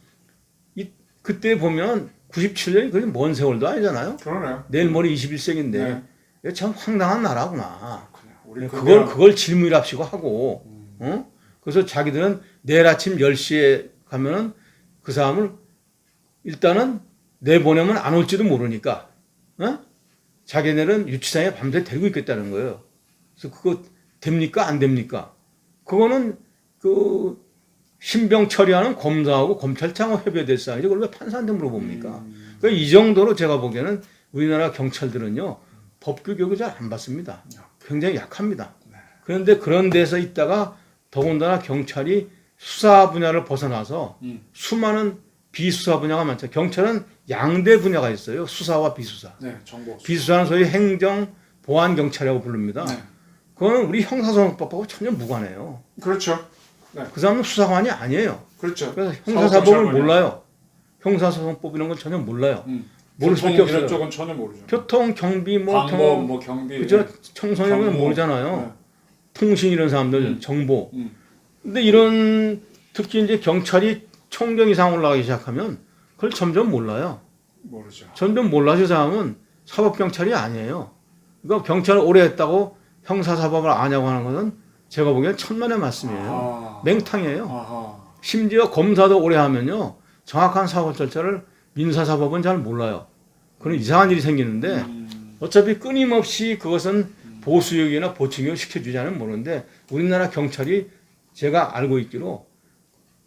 그때 보면 97년이 그게 먼 세월도 아니잖아요. 그러네요. 내일 모레 21세기인데 이게 참 황당한 나라구나. 우리 그걸 질문이랍시고 하고 그래서 자기들은 내일 아침 10시에 가면은 그 사람을 일단은 내보내면 안 올지도 모르니까 자기네는 유치장에 밤새 데리고 있겠다는 거예요. 그래서 그거 됩니까? 안 됩니까? 그거는 그 신병 처리하는 검사하고 검찰청하고 협의해야 될 사항이죠. 그걸 왜 판사한테 물어봅니까? 그러니까 이 정도로 제가 보기에는 우리나라 경찰들은요 법규 교육을 잘 안 받습니다. 굉장히 약합니다. 그런데 그런 데서 있다가 더군다나 경찰이 수사 분야를 벗어나서 수많은 비수사 분야가 많죠. 경찰은 양대 분야가 있어요. 수사와 비수사. 네, 정보. 비수사는 소위 행정 보안 경찰이라고 부릅니다. 네. 그건 우리 형사소송법하고 전혀 무관해요. 그렇죠. 네. 그 사람은 수사관이 아니에요. 그렇죠. 그래서 형사사법을 몰라요. 형사소송법 이런 건 전혀 몰라요. 모를 수밖에 없어요. 이런 쪽은 전혀 모르죠. 교통, 경비, 방법, 뭐 경비. 그죠? 청소년은 모르잖아요. 네. 통신 이런 사람들, 정보. 근데 이런 특히 이제 경찰이 총경 이상 올라가기 시작하면 그걸 점점 몰라요. 모르죠. 점점 몰라서 사람은 사법경찰이 아니에요. 그러니까 경찰을 오래 했다고 형사사법을 아냐고 하는 것은 제가 보기엔 천만의 말씀이에요. 맹탕이에요. 심지어 검사도 오래 하면요. 정확한 사법 절차를 민사사법은 잘 몰라요. 그런 이상한 일이 생기는데 어차피 끊임없이 그것은 보수역이나 보충역 시켜주자는 모르는데 우리나라 경찰이 제가 알고 있기로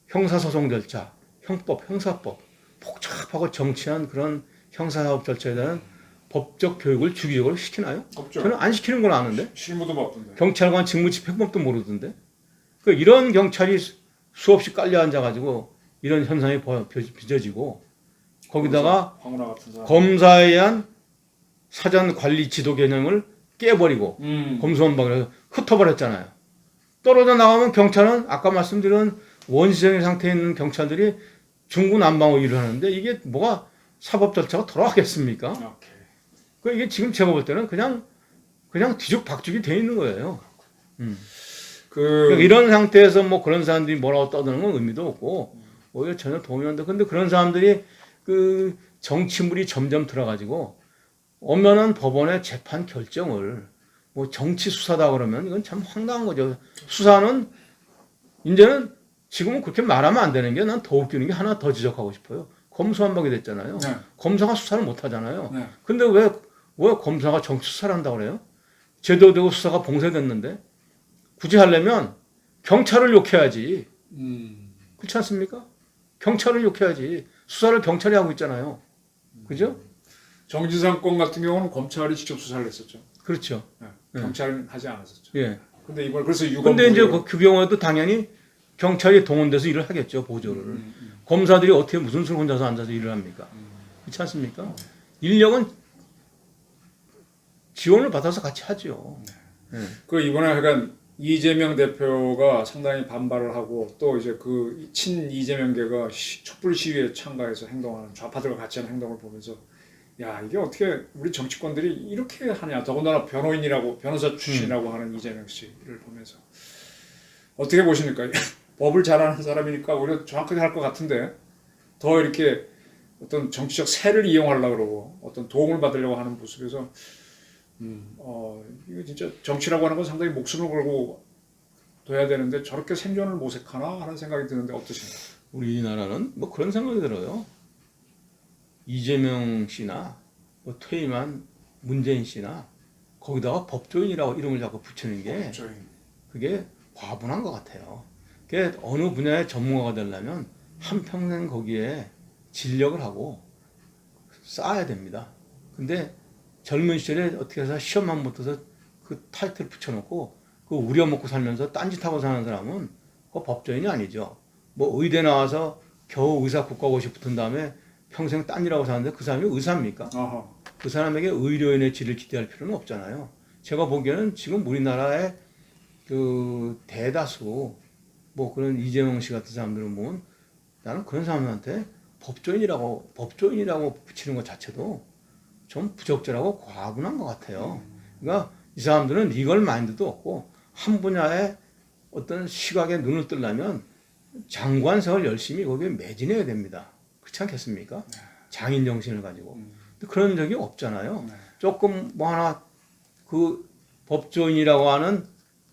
형사소송 절차, 형법, 형사법 복잡하고 정치한 그런 형사사법 절차에 대한 법적 교육을 주기적으로 시키나요? 없죠. 저는 안 시키는 걸 아는데. 실무도 바쁜데. 경찰관 직무집행법도 모르던데. 그러니까 이런 경찰이 수없이 깔려 앉아가지고 이런 현상이 빚어지고 거기다가 검사에 의한 사전 관리 지도 개념을 깨버리고 검수완박을 흩어버렸잖아요. 떨어져 나가면 경찰은 아까 말씀드린 원시적인 상태에 있는 경찰들이 중구난방으로 일을 하는데 이게 뭐가 사법 절차가 돌아가겠습니까? 그 이게 지금 제가 볼 때는 그냥 뒤죽박죽이 돼 있는 거예요. 그러니까 이런 상태에서 뭐 그런 사람들이 뭐라고 떠드는 건 의미도 없고 오히려 전혀 도움이 안 돼. 근데 그런 사람들이 그 정치물이 점점 들어가지고 엄연한 법원의 재판 결정을 뭐 정치 수사다 그러면 이건 참 황당한 거죠. 수사는 이제는 지금은 그렇게 말하면 안 되는 게 난 더 웃기는 게 하나 더 지적하고 싶어요. 검수완박이 됐잖아요. 네. 검사가 수사를 못 하잖아요. 네. 근데 왜 검사가 정치 수사를 한다고 그래요? 제도되고 수사가 봉쇄됐는데 굳이 하려면 경찰을 욕해야지. 그렇지 않습니까? 경찰을 욕해야지. 수사를 경찰이 하고 있잖아요. 그죠? 정진상 건 같은 경우는 검찰이 직접 수사를 했었죠. 그렇죠. 네. 경찰은 하지 않았었죠. 예. 근데 이걸 그래서 근데 이제 그 경우에도 당연히 경찰이 동원돼서 일을 하겠죠. 보조를. 검사들이 어떻게 무슨 수를 혼자서 앉아서 일을 합니까? 그렇지 않습니까? 인력은 지원을 받아서 같이 하죠. 네. 그 이번에 약간 이재명 대표가 상당히 반발을 하고 또 이제 그 친 이재명계가 촛불 시위에 참가해서 행동하는 좌파들과 같이 하는 행동을 보면서 야 이게 어떻게 우리 정치권들이 이렇게 하냐. 더군다나 변호사 출신이라고 하는 이재명 씨를 보면서 어떻게 보십니까? 법을 잘 아는 사람이니까 오히려 정확하게 할 것 같은데 더 이렇게 어떤 정치적 세를 이용하려고 그러고 어떤 도움을 받으려고 하는 모습에서 이거 진짜 정치라고 하는 건 상당히 목숨을 걸고 둬야 되는데 저렇게 생존을 모색하나 하는 생각이 드는데 어떠신가요? 우리나라는 뭐 그런 생각이 들어요. 이재명 씨나 뭐 퇴임한 문재인 씨나 거기다가 법조인이라고 이름을 자꾸 붙이는 게 그게 과분한 것 같아요. 그게 어느 분야의 전문가가 되려면 한평생 거기에 진력을 하고 쌓아야 됩니다. 근데 젊은 시절에 어떻게 해서 시험만 못 떠서 그 타이틀 붙여놓고 그 우려먹고 살면서 딴짓하고 사는 사람은 그 법조인이 아니죠. 뭐 의대 나와서 겨우 의사 국가고시 붙은 다음에 평생 딴일하고 사는데 그 사람이 의사입니까? 그 사람에게 의료인의 질을 기대할 필요는 없잖아요. 제가 보기에는 지금 우리나라의 그 대다수 뭐 그런 이재명 씨 같은 사람들은 보면 나는 그런 사람한테 법조인이라고 붙이는 것 자체도 좀 부적절하고 과분한 것 같아요. 그러니까 이 사람들은 리걸 마인드도 없고 한 분야의 어떤 시각에 눈을 뜨려면 장관생을 열심히 거기에 매진해야 됩니다. 그렇지 않겠습니까? 장인 정신을 가지고. 근데 그런 적이 없잖아요. 조금 뭐 하나 그 법조인이라고 하는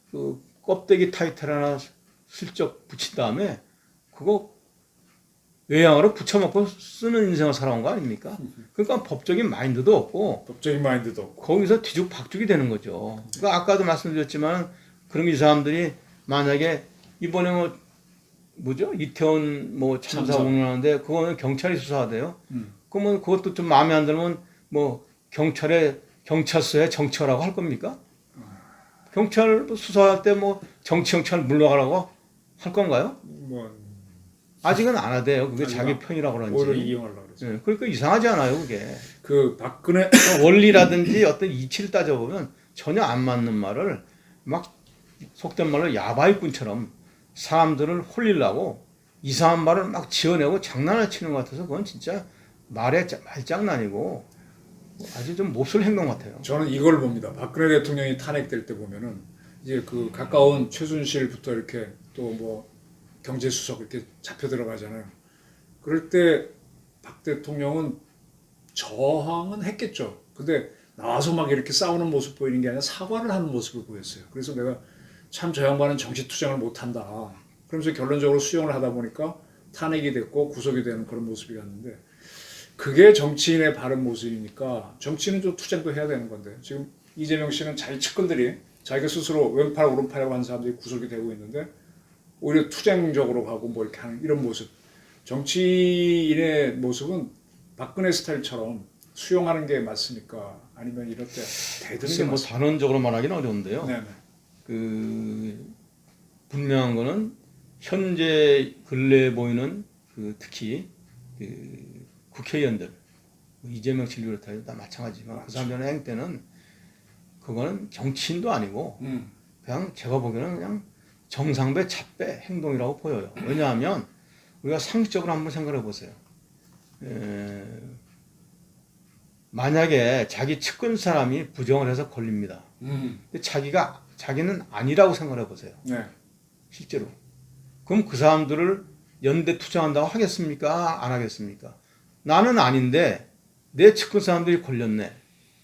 그 껍데기 타이틀 하나 슬쩍 붙인 다음에 그거 외양으로 붙여먹고 쓰는 인생을 살아온 거 아닙니까? 그러니까 법적인 마인드도 없고 거기서 뒤죽박죽이 되는 거죠. 그러니까 아까도 말씀드렸지만 그런 이 사람들이 만약에 이번에 뭐죠? 이태원 뭐 참사 공론하는데 그거는 경찰이 수사하대요. 그러면 그것도 좀 마음에 안 들면 뭐 경찰서에 정치하라고 할 겁니까? 경찰 수사할 때 뭐 정치경찰 물러가라고 할 건가요? 아직은 안 하대요. 그게 자기 편이라고 그러는지. 오히려 이용하려고 그러죠. 네, 그러니까 이상하지 않아요, 그게. 그 박근혜 원리라든지 어떤 이치를 따져보면 전혀 안 맞는 말을 막 속된 말로 야바이꾼처럼 사람들을 홀리려고 이상한 말을 막 지어내고 장난을 치는 것 같아서 그건 진짜 말장난이고 아주 좀 몹쓸 행동 같아요. 저는 이걸 봅니다. 박근혜 대통령이 탄핵될 때 보면은 이제 그 가까운 최순실부터 이렇게 또 뭐 경제수석 이렇게 잡혀 들어가잖아요. 그럴 때 박 대통령은 저항은 했겠죠. 근데 나와서 막 이렇게 싸우는 모습 보이는 게 아니라 사과를 하는 모습을 보였어요. 그래서 내가 참 저 양반은 정치 투쟁을 못한다. 그러면서 결론적으로 수용을 하다 보니까 탄핵이 됐고 구속이 되는 그런 모습이 갔는데 그게 정치인의 바른 모습이니까 정치인은 좀 투쟁도 해야 되는 건데 지금 이재명 씨는 자기 측근들이 자기가 스스로 왼팔 오른팔이라고 하는 사람들이 구속이 되고 있는데 오히려 투쟁적으로 가고 뭐 이렇게 하는 이런 모습. 정치인의 모습은 박근혜 스타일처럼 수용하는 게 맞습니까? 아니면 이럴 때 대드는 게 뭐 맞습니까? 단언적으로 말하기는 어려운데요. 네네. 그 분명한 거는 현재 근래에 보이는 그 특히 그 국회의원들 이재명 씨를 비롯하여 다 마찬가지지만 맞죠. 그 사람들의 행태는 그거는 정치인도 아니고 그냥 제가 보기에는 그냥 정상배 잡배 행동이라고 보여요. 왜냐하면 우리가 상식적으로 한번 생각해 보세요. 만약에 자기 측근 사람이 부정을 해서 걸립니다. 근데 자기는 아니라고 생각해 보세요. 네. 실제로. 그럼 그 사람들을 연대 투쟁한다고 하겠습니까? 안 하겠습니까? 나는 아닌데 내 측근 사람들이 걸렸네.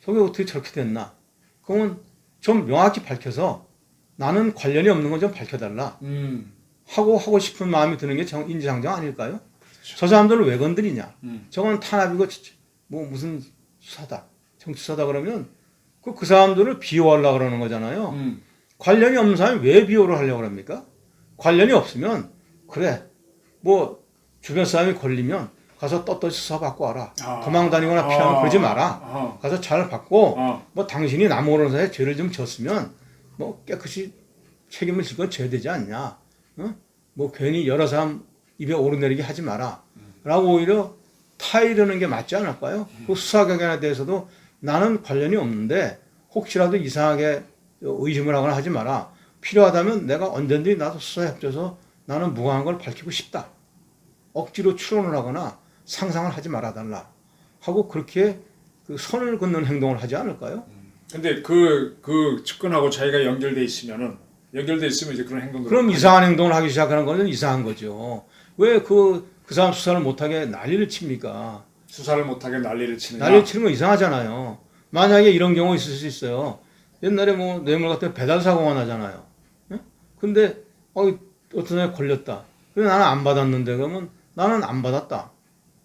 저게 어떻게 저렇게 됐나? 그러면 좀 명확히 밝혀서 나는 관련이 없는 건 좀 밝혀달라. 하고 싶은 마음이 드는 게 인지상정 아닐까요? 그렇죠. 저 사람들을 왜 건드리냐? 저건 탄압이고 뭐 무슨 수사다. 정치 수사다 그러면 그 사람들을 비호하려고 그러는 거잖아요. 관련이 없는 사람이 왜 비호를 하려고 합니까? 관련이 없으면 그래 뭐 주변 사람이 걸리면 가서 떳떳이 수사받고 와라. 도망다니거나 피하면 그러지 마라. 가서 잘 받고 뭐 당신이 남 모르는 사이에 죄를 좀 졌으면 뭐 깨끗이 책임을 질 건 져야 되지 않냐. 뭐 괜히 여러 사람 입에 오르내리게 하지 마라. 라고 오히려 타이르는 게 맞지 않을까요? 그 수사경에 대해서도 나는 관련이 없는데 혹시라도 이상하게 의심을 하거나 하지 마라. 필요하다면 내가 언제든지 나도 수사에 협조해서 나는 무관한 걸 밝히고 싶다. 억지로 추론을 하거나 상상을 하지 말아달라. 하고 그렇게 그 선을 긋는 행동을 하지 않을까요? 근데 그 측근하고 자기가 연결돼 있으면 이제 그런 행동들. 그럼 이상한 행동을 하기 시작하는 거는 이상한 거죠. 왜 그 사람 수사를 못하게 난리를 칩니까? 수사를 못하게 난리를 치느냐? 난리를 치는 건 이상하잖아요. 만약에 이런 경우 있을 수 있어요. 옛날에 뭐 뇌물 같은 배달 사고가 나잖아요. 근데 어떤 애 걸렸다. 근데 나는 안 받았는데 그러면 나는 안 받았다.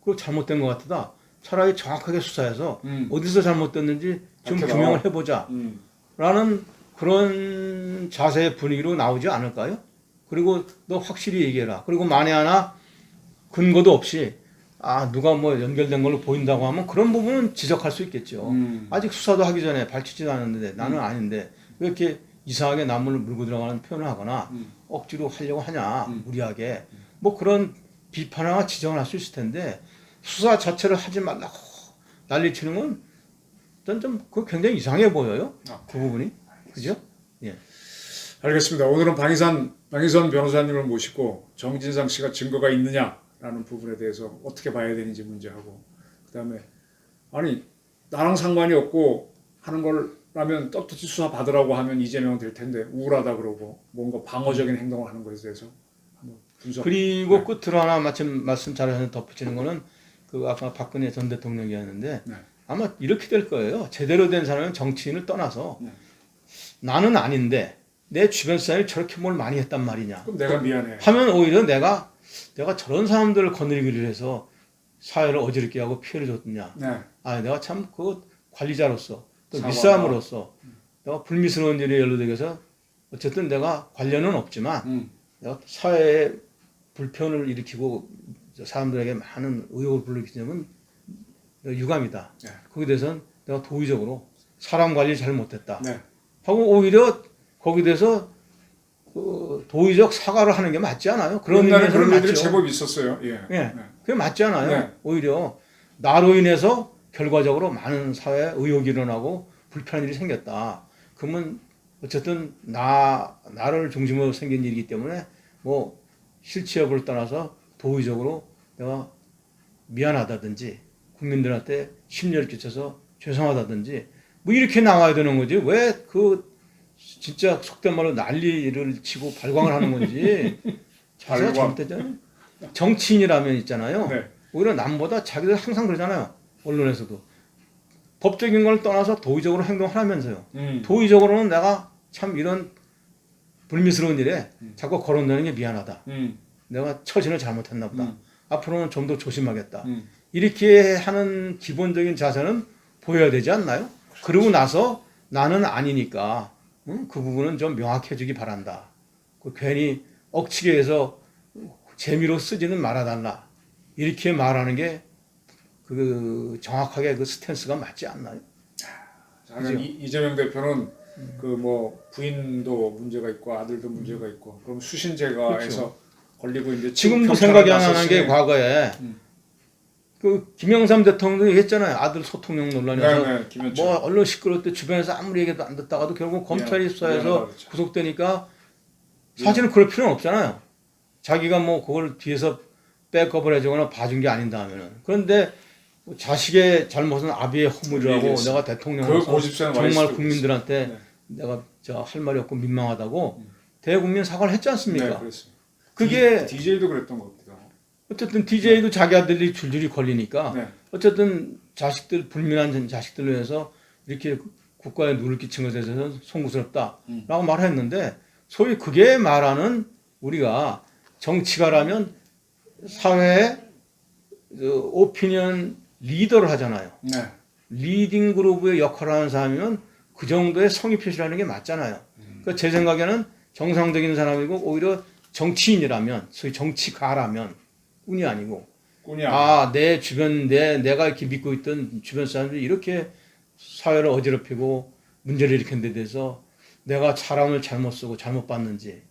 그거 잘못된 것 같다. 차라리 정확하게 수사해서 어디서 잘못됐는지 좀 규명을 해보자. 라는 그런 자세의 분위기로 나오지 않을까요? 그리고 너 확실히 얘기해라. 그리고 만에 하나 근거도 없이 누가 뭐 연결된 걸로 보인다고 하면 그런 부분은 지적할 수 있겠죠. 아직 수사도 하기 전에 밝히지도 않았는데 나는 아닌데 왜 이렇게 이상하게 남을 물고 들어가는 표현을 하거나 억지로 하려고 하냐 무리하게 뭐 그런 비판이나 지적을 할 수 있을 텐데 수사 자체를 하지 말라고 난리치는 건 좀 그거 굉장히 이상해 보여요. 그 부분이. 그죠? 예. 알겠습니다. 오늘은 방희선 변호사님을 모시고 정진상 씨가 증거가 있느냐라는 부분에 대해서 어떻게 봐야 되는지 문제하고, 그다음에 아니 나랑 상관이 없고 하는 거라면 떳떳이 수사 받으라고 하면 이재명 될 텐데 우울하다 그러고 뭔가 방어적인 행동을 하는 것에 대해서 한번 분석. 그리고 네. 끝으로 하나 말씀 잘하셔서 덧붙이는 거는 그 아까 박근혜 전 대통령이었는데 네. 아마 이렇게 될 거예요. 제대로 된 사람은 정치인을 떠나서 네. 나는 아닌데 내 주변 사람이 저렇게 뭘 많이 했단 말이냐. 그럼 내가 미안해. 하면 오히려 내가 저런 사람들을 거느리기를 해서 사회를 어지럽게 하고 피해를 줬느냐. 네. 아, 내가 참 그 관리자로서 또 사과가. 윗사람으로서 내가 불미스러운 일에 연루되어서 어쨌든 내가 관련은 없지만 내가 사회에 불편을 일으키고 사람들에게 많은 의혹을 불러일으키는 유감이다. 네. 거기에 대해서는 내가 도의적으로 사람 관리 잘 못했다. 네. 하고 오히려 거기에 대해서 그 도의적 사과를 하는 게 맞지 않아요? 그런 그런 맞죠. 일들이 제법 있었어요. 예. 예. 네. 그게 맞지 않아요? 네. 오히려 나로 인해서 결과적으로 많은 사회에 의혹이 일어나고 불편한 일이 생겼다. 그러면 어쨌든 나를 중심으로 생긴 일이기 때문에 뭐 실체 여부를 떠나서 도의적으로 내가 미안하다든지 국민들한테 심려를 끼쳐서 죄송하다든지 뭐 이렇게 나와야 되는 거지. 왜 그 진짜 속된 말로 난리를 치고 발광을 하는 건지 자세가 잘못됐잖아요. 정치인이라면 있잖아요. 네. 오히려 남보다 자기들 항상 그러잖아요. 언론에서도. 법적인 걸 떠나서 도의적으로 행동하면서요. 도의적으로는 내가 참 이런 불미스러운 일에 자꾸 거론되는 게 미안하다. 내가 처신을 잘못했나 보다. 앞으로는 좀 더 조심하겠다. 이렇게 하는 기본적인 자세는 보여야 되지 않나요? 그러고 나서 나는 아니니까 그 부분은 좀 명확해지기 바란다. 그 괜히 억치게 해서 재미로 쓰지는 말아달라. 이렇게 말하는 게 그 정확하게 그 스탠스가 맞지 않나요? 그죠? 이재명 대표는 그 뭐 부인도 문제가 있고 아들도 문제가 있고 그럼 수신제가에서 그렇죠. 걸리고 있는데 지금도 생각이 안 나는 게 과거에 그 김영삼 대통령도 했잖아요. 아들 소통령 논란에서 뭐 언론 시끄러울 때 주변에서 아무리 얘기도 안 듣다가도 결국 검찰이 수사해서 구속되니까 사실은 그럴 필요는 없잖아요. 자기가 뭐 그걸 뒤에서 백업을 해주거나 봐준 게 아닌다 하면은. 그런데 자식의 잘못은 아비의 허물이라고 내가 대통령으로서 정말 국민들한테 네. 내가 할 말이 없고 민망하다고 대국민 사과를 했지 않습니까? 네, 그게 DJ도 그랬던 것 같기도 하고. 어쨌든 DJ도 자기 아들이 줄줄이 걸리니까 네. 어쨌든 자식들 불민한 자식들로 해서 이렇게 국가에 누를 끼친 것에 대해서 송구스럽다라고 말했는데 소위 그게 말하는 우리가 정치가라면 사회에 오피니언 리더를 하잖아요. 네. 리딩 그룹의 역할을 하는 사람이면 그 정도의 성의 표시라는 게 맞잖아요. 그러니까 제 생각에는 정상적인 사람이고 오히려 정치인이라면 소위 정치가라면 꾼이 아니고 내 주변 내가 이렇게 믿고 있던 주변 사람들이 이렇게 사회를 어지럽히고 문제를 일으킨 데 대해서 내가 사람을 잘못 쓰고 잘못 봤는지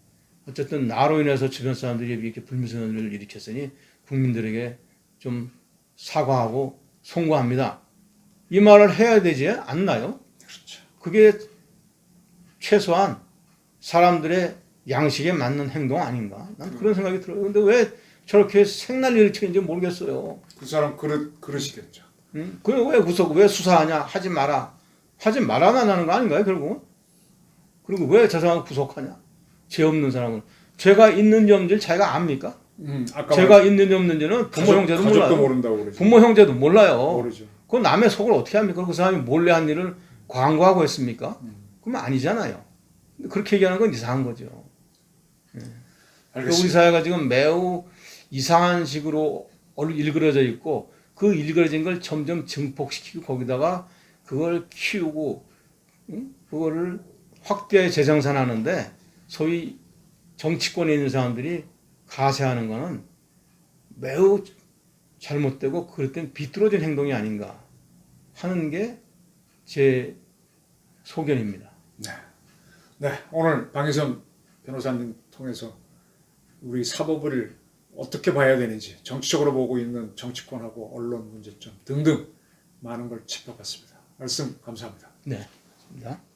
어쨌든 나로 인해서 주변 사람들이 이렇게 불미스러운 일을 일으켰으니 국민들에게 좀 사과하고 송구합니다. 이 말을 해야 되지 않나요? 그렇죠. 그게 최소한 사람들의 양식에 맞는 행동 아닌가? 난 그런 생각이 들어요. 근데 왜 저렇게 생난리를 치는지 모르겠어요. 그 사람 그러시겠죠. 왜 수사하냐? 하지 마라. 하지 말아만 하는 거 아닌가요, 결국은? 그리고 왜 저 사람을 구속하냐? 죄 없는 사람을. 죄가 있는지 없는지를 자기가 압니까? 죄가 있는지 없는지는 부모 형제도 몰라요. 모른다고 그러죠. 부모 형제도 몰라요. 모르죠. 그 남의 속을 어떻게 합니까? 그 사람이 몰래 한 일을 광고하고 했습니까? 그러면 아니잖아요. 그렇게 얘기하는 건 이상한 거죠. 우리 사회가 지금 매우 이상한 식으로 일그러져 있고 그 일그러진 걸 점점 증폭시키고 거기다가 그걸 키우고 그거를 확대 재생산하는데 소위 정치권에 있는 사람들이 가세하는 거는 매우 잘못되고 그럴 땐 비뚤어진 행동이 아닌가 하는 게 제 소견입니다. 네, 오늘 방희선 변호사님 통해서 우리 사법을 어떻게 봐야 되는지 정치적으로 보고 있는 정치권하고 언론 문제점 등등 많은 걸 짚어봤습니다. 말씀 감사합니다. 네, 맞습니다.